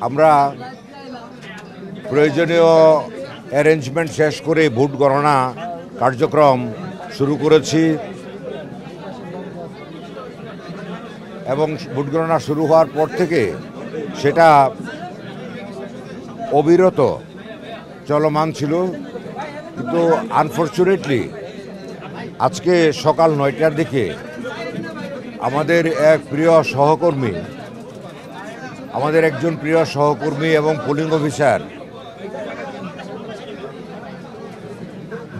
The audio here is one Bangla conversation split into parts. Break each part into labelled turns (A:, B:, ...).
A: আমরা প্রয়োজনীয় অ্যারেঞ্জমেন্ট শেষ করে ভোট গণনা কার্যক্রম শুরু করেছি এবং ভোট গণনা শুরু হওয়ার পর থেকে সেটা অবিরত চলমান ছিল, কিন্তু আনফর্চুনেটলি আজকে সকাল 9টার দিকে আমাদের একজন প্রিয় সহকর্মী এবং পোলিং অফিসার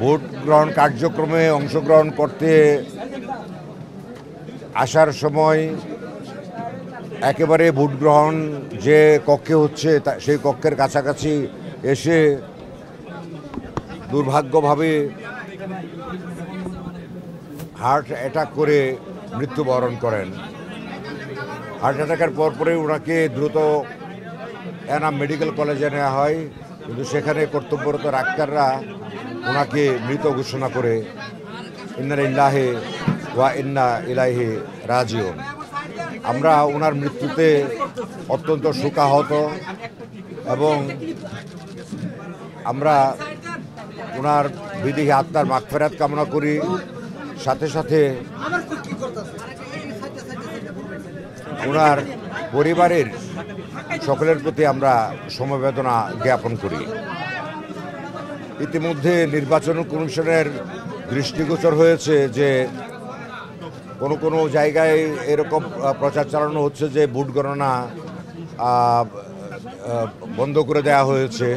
A: ভোট গ্রহণ কার্যক্রমে অংশগ্রহণ করতে আসার সময় একেবারে ভোট গ্রহণ যে কক্ষে হচ্ছে সেই কক্ষের কাছাকাছি এসে দুর্ভাগ্যভাবে হার্ট অ্যাটাক করে মৃত্যুবরণ করেন। হার্ট অ্যাটাকের পরে ওনাকে দ্রুত এনাম মেডিকেল কলেজে নেওয়া হয়, কিন্তু সেখানে কর্তব্যরত ডাক্তাররা ওনাকে মৃত ঘোষণা করে ইন্না লিল্লাহি ওয়া ইন্না ইলাইহি রাজিউন। আমরা ওনার মৃত্যুতে অত্যন্ত শোকাহত এবং আমরা ওনার বিদেহী আত্মার মাগফিরাত কামনা করি। সাথে সাথে ওনার পরিবারের সকলের প্রতি আমরা সমবেদনা জ্ঞাপন করি। ইতিমধ্যে নির্বাচন কমিশনের দৃষ্টিগোচর হয়েছে যে কোনো জায়গায় এরকম প্রচার চালানো হচ্ছে যে ভোট গণনা বন্ধ করে দেওয়া হয়েছে।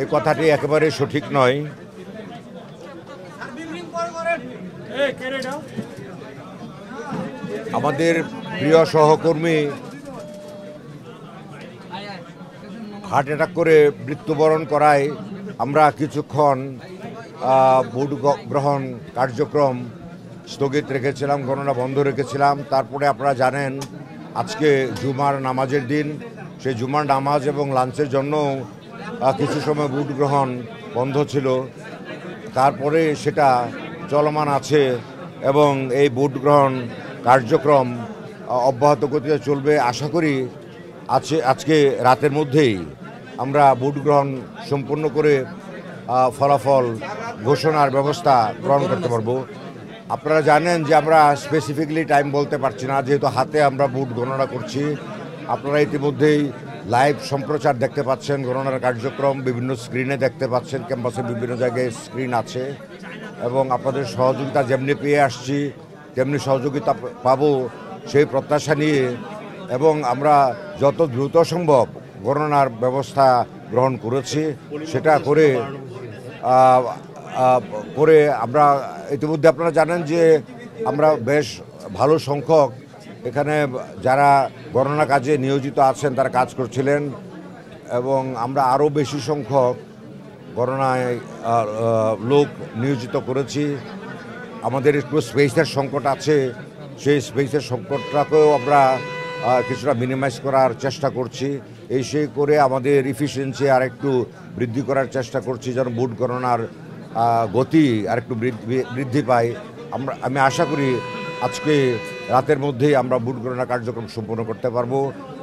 A: এই কথাটি একেবারে সঠিক নয়। আমাদের প্রিয় সহকর্মী হার্ট অ্যাটাক করে মৃত্যুবরণ করায় আমরা কিছুক্ষণ ভোট গ্রহণ কার্যক্রম স্থগিত রেখেছিলাম, গণনা বন্ধ রেখেছিলাম। তারপরে আপনারা জানেন আজকে জুমার নামাজের দিন, সেই জুমার নামাজ এবং লাঞ্চের জন্য কিছু সময় ভোট গ্রহণ বন্ধ ছিল। তারপরে সেটা চলমান আছে এবং এই ভোট গ্রহণ কার্যক্রম অব্যাহত গতিতে চলবে। আশা করি আজকে রাতের মধ্যেই আমরা ভোট গ্রহণ সম্পূর্ণ করে ফলাফল ঘোষণার ব্যবস্থা গ্রহণ করতে পারবো। আপনারা জানেন যে আমরা স্পেসিফিকলি টাইম বলতে পারছি না, যেহেতু হাতে আমরা ভোট গণনা করছি। আপনারা ইতিমধ্যেই লাইভ সম্প্রচার দেখতে পাচ্ছেন, গণনার কার্যক্রম বিভিন্ন স্ক্রিনে দেখতে পাচ্ছেন, ক্যাম্পাসের বিভিন্ন জায়গায় স্ক্রিন আছে এবং আপনাদের সহযোগিতা যেমনি পেয়ে আসছি তেমনি সহযোগিতা পাবো সেই প্রত্যাশা নিয়ে এবং আমরা যত দ্রুত সম্ভব গণনার ব্যবস্থা গ্রহণ করেছি সেটা করে আমরা ইতিমধ্যে আপনারা জানেন যে আমরা বেশ ভালো সংখ্যক এখানে যারা গণনা কাজে নিয়োজিত আছেন তারা কাজ করছিলেন এবং আমরা আরও বেশি সংখ্যক গণনায় লোক নিয়োজিত করেছি। আমাদের একটু স্পেসের সংকট আছে, সেই স্পেসের সংকটটাকেও আমরা কিছুটা মিনিমাইজ করার চেষ্টা করছি। সেই করে আমাদের এফিসিয়েন্সি আর একটু বৃদ্ধি করার চেষ্টা করছি যেন ভোট গণনার গতি আর একটু বৃদ্ধি পায়। আমি আশা করি আজকে রাতের মধ্যেই আমরা ভোট গণনা কার্যক্রম সম্পন্ন করতে পারবো।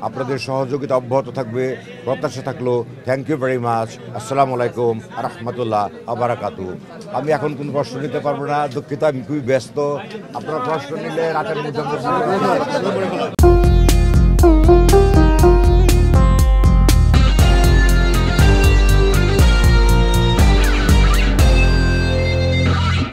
A: আপনাদের সহযোগিতা অব্যাহত থাকবে প্রত্যাশা থাকলো। Thank you very much. আসসালামু আলাইকুম রহমতুল্লাহ বারাকাতু। আমি এখন কোনো প্রশ্ন নিতে পারবো না, দুঃখিত, আমি খুবই ব্যস্ত। আপনারা প্রশ্ন নিলে রাতের মধ্যে